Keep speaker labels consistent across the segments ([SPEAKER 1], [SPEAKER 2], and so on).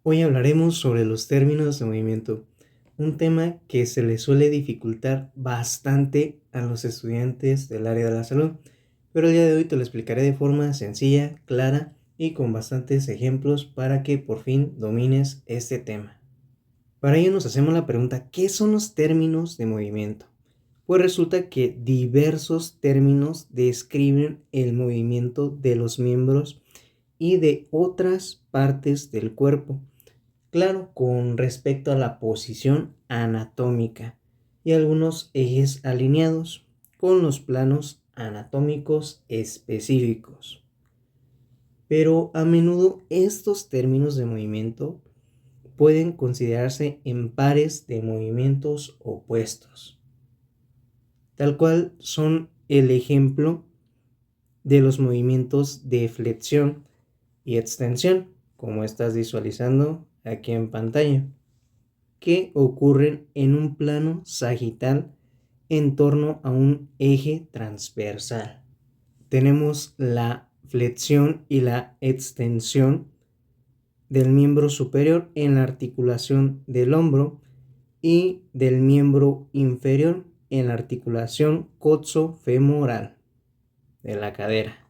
[SPEAKER 1] Hoy hablaremos sobre los términos de movimiento, un tema que se le suele dificultar bastante a los estudiantes del área de la salud, pero el día de hoy te lo explicaré de forma sencilla, clara y con bastantes ejemplos para que por fin domines este tema. Para ello nos hacemos la pregunta, ¿qué son los términos de movimiento? Pues resulta que diversos términos describen el movimiento de los miembros y de otras partes del cuerpo. Claro, con respecto a la posición anatómica y algunos ejes alineados con los planos anatómicos específicos. Pero a menudo estos términos de movimiento pueden considerarse en pares de movimientos opuestos, tal cual son el ejemplo de los movimientos de flexión y extensión, como estás visualizando aquí en pantalla, que ocurren en un plano sagital en torno a un eje transversal. Tenemos la flexión y la extensión del miembro superior en la articulación del hombro y del miembro inferior en la articulación coxofemoral de la cadera.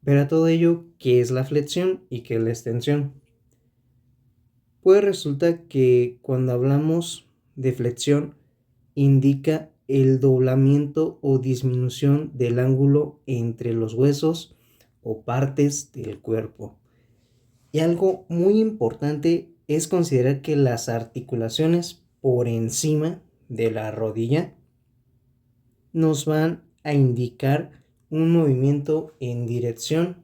[SPEAKER 1] Para todo ello, ¿qué es la flexión y qué es la extensión? Pues resulta que cuando hablamos de flexión, indica el doblamiento o disminución del ángulo entre los huesos o partes del cuerpo. Y algo muy importante es considerar que las articulaciones por encima de la rodilla nos van a indicar un movimiento en dirección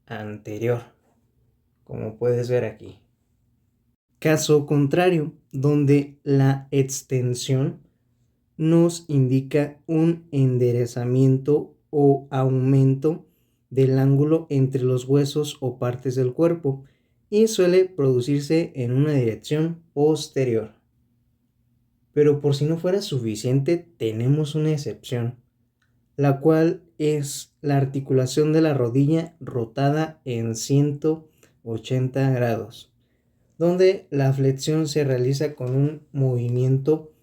[SPEAKER 1] anterior, como puedes ver aquí. Caso contrario, donde la extensión nos indica un enderezamiento o aumento del ángulo entre los huesos o partes del cuerpo y suele producirse en una dirección posterior. Pero por si no fuera suficiente, tenemos una excepción, la cual es la articulación de la rodilla rotada en 180 grados, donde la flexión se realiza con un movimiento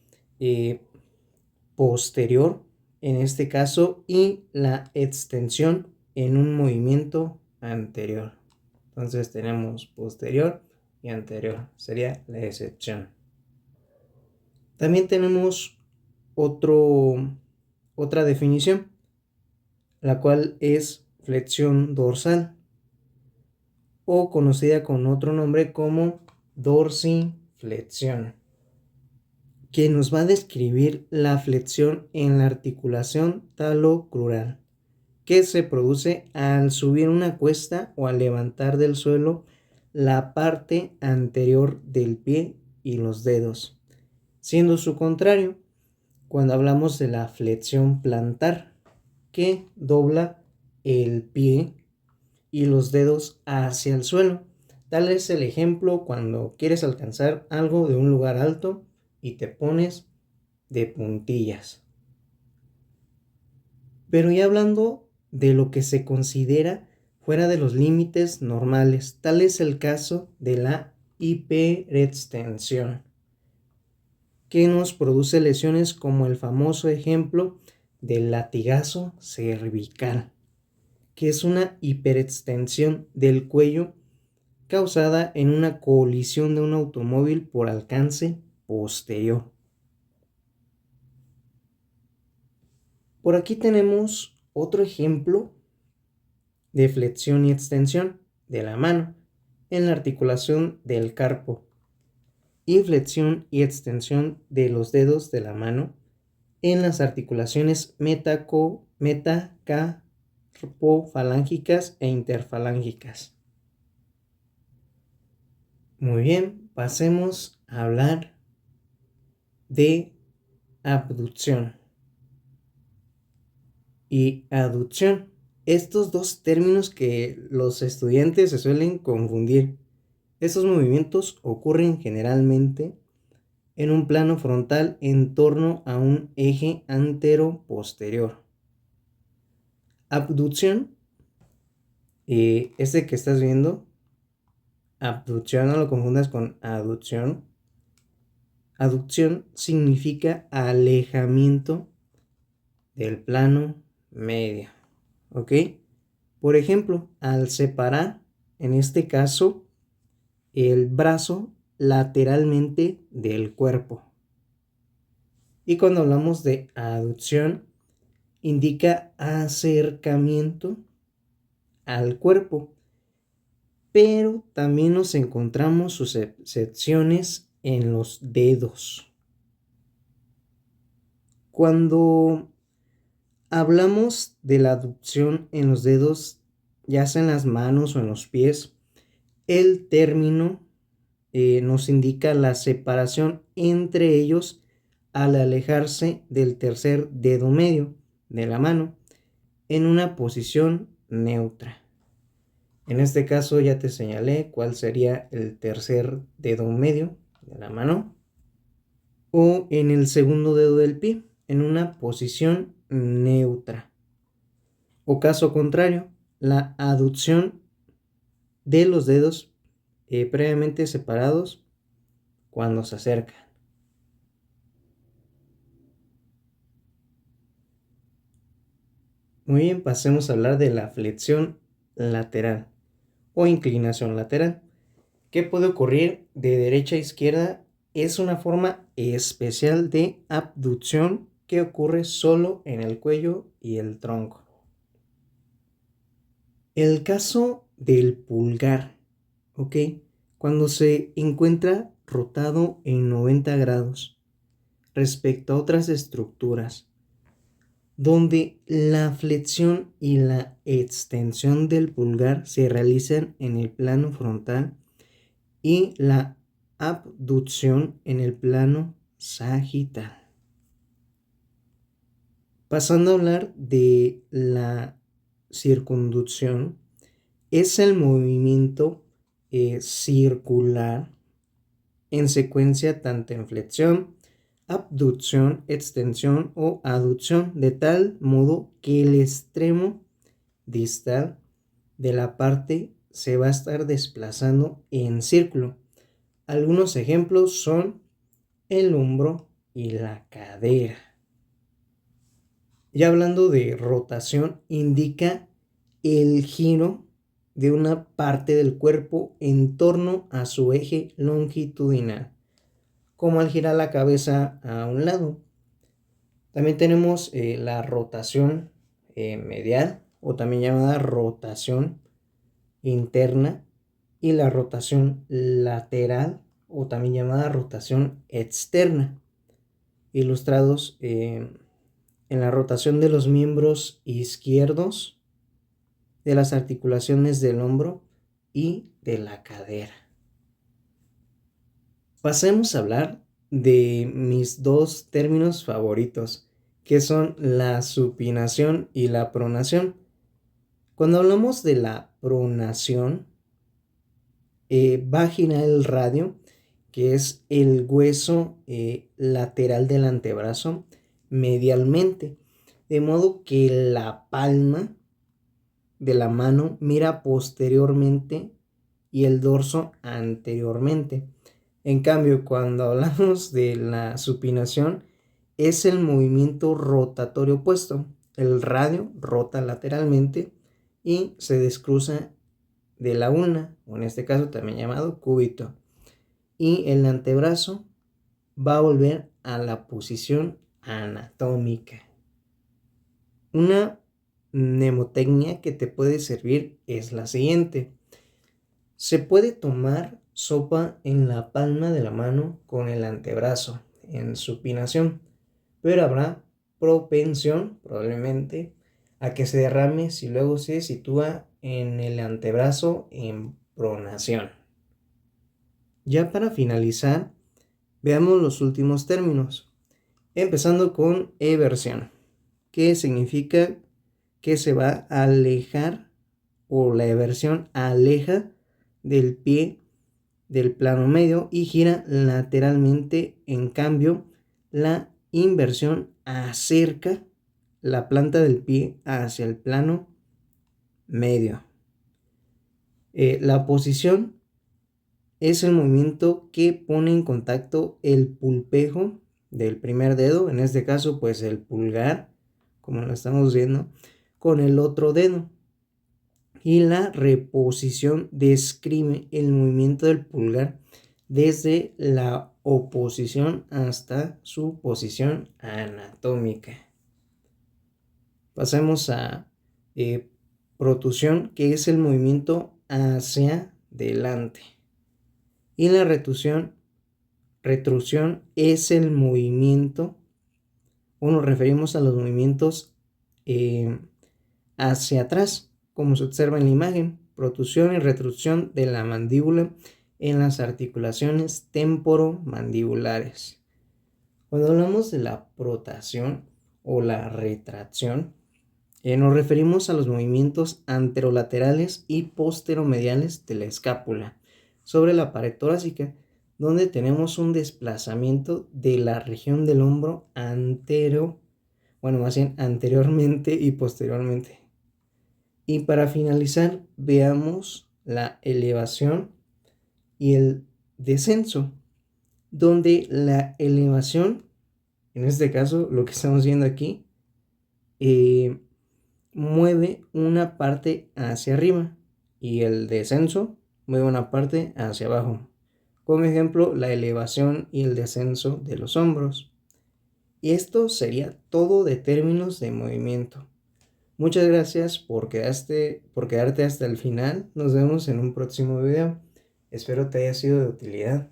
[SPEAKER 1] posterior en este caso y la extensión en un movimiento anterior. Entonces tenemos posterior y anterior, sería la excepción. También tenemos otra definición, la cual es flexión dorsal o conocida con otro nombre como dorsiflexión, que nos va a describir la flexión en la articulación talocrural, que se produce al subir una cuesta o al levantar del suelo la parte anterior del pie y los dedos, siendo su contrario cuando hablamos de la flexión plantar, que dobla el pie y los dedos hacia el suelo. Tal es el ejemplo cuando quieres alcanzar algo de un lugar alto y te pones de puntillas. Pero ya hablando de lo que se considera fuera de los límites normales, tal es el caso de la hiperextensión, que nos produce lesiones como el famoso ejemplo del latigazo cervical, que es una hiperextensión del cuello causada en una colisión de un automóvil por alcance posterior. Por aquí tenemos otro ejemplo de flexión y extensión de la mano en la articulación del carpo y flexión y extensión de los dedos de la mano en las articulaciones metacarpofalángicas e interfalángicas. Muy bien, pasemos a hablar de abducción y aducción. Estos dos términos que los estudiantes se suelen confundir. Estos movimientos ocurren generalmente en un plano frontal en torno a un eje antero-posterior. Abducción, este que estás viendo, abducción, no lo confundas con aducción. Aducción significa alejamiento del plano medio, ¿ok? Por ejemplo, al separar, en este caso, el brazo lateralmente del cuerpo. Y cuando hablamos de aducción, indica acercamiento al cuerpo, pero también nos encontramos sus excepciones en los dedos. Cuando hablamos de la aducción en los dedos, ya sea en las manos o en los pies, el término nos indica la separación entre ellos al alejarse del tercer dedo medio de la mano en una posición neutra. En este caso ya te señalé cuál sería el tercer dedo medio de la mano, o en el segundo dedo del pie en una posición neutra. O caso contrario, la aducción de los dedos previamente separados cuando se acercan. Muy bien, pasemos a hablar de la flexión lateral o inclinación lateral. ¿Qué puede ocurrir de derecha a izquierda? Es una forma especial de abducción que ocurre solo en el cuello y el tronco. El caso del pulgar, ¿ok? Cuando se encuentra rotado en 90 grados respecto a otras estructuras, donde la flexión y la extensión del pulgar se realizan en el plano frontal y la abducción en el plano sagital. Pasando a hablar de la circunducción, es el movimiento circular en secuencia tanto en flexión, abducción, extensión o aducción, de tal modo que el extremo distal de la parte se va a estar desplazando en círculo. Algunos ejemplos son el hombro y la cadera. Ya hablando de rotación, indica el giro de una parte del cuerpo en torno a su eje longitudinal, como al girar la cabeza a un lado. También tenemos la rotación medial, o también llamada rotación interna, y la rotación lateral, o también llamada rotación externa, ilustrados en la rotación de los miembros izquierdos, de las articulaciones del hombro y de la cadera. Pasemos a hablar de mis dos términos favoritos, que son la supinación y la pronación. Cuando hablamos de la pronación, va a girar el radio, que es el hueso lateral del antebrazo, medialmente, de modo que la palma de la mano mira posteriormente y el dorso anteriormente. En cambio, cuando hablamos de la supinación, es el movimiento rotatorio opuesto. El radio rota lateralmente y se descruza de la ulna, o en este caso también llamado cúbito, y el antebrazo va a volver a la posición anatómica. Una mnemotecnia que te puede servir es la siguiente. Se puede tomar sopa en la palma de la mano con el antebrazo en supinación, pero habrá propensión probablemente a que se derrame si luego se sitúa en el antebrazo en pronación. Ya para finalizar, veamos los últimos términos, empezando con eversión, que significa que se va a alejar, o la eversión aleja del pie del plano medio y gira lateralmente. En cambio, la inversión acerca la planta del pie hacia el plano medio. La posición es el movimiento que pone en contacto el pulpejo del primer dedo, en este caso pues el pulgar, como lo estamos viendo, con el otro dedo. Y la reposición describe el movimiento del pulgar desde la oposición hasta su posición anatómica. Pasemos a protusión, que es el movimiento hacia delante. Y la retrusión es el movimiento, o nos referimos a los movimientos hacia atrás, como se observa en la imagen, protrusión y retrusión de la mandíbula en las articulaciones temporomandibulares. Cuando hablamos de la protracción o la retracción, nos referimos a los movimientos anterolaterales y posteromediales de la escápula sobre la pared torácica, donde tenemos un desplazamiento de la región del hombro anteriormente y posteriormente. Y para finalizar, veamos la elevación y el descenso, donde la elevación, en este caso lo que estamos viendo aquí, mueve una parte hacia arriba y el descenso mueve una parte hacia abajo. Como ejemplo, la elevación y el descenso de los hombros. Y esto sería todo de términos de movimiento. Muchas gracias por quedarte hasta el final. Nos vemos en un próximo video. Espero te haya sido de utilidad.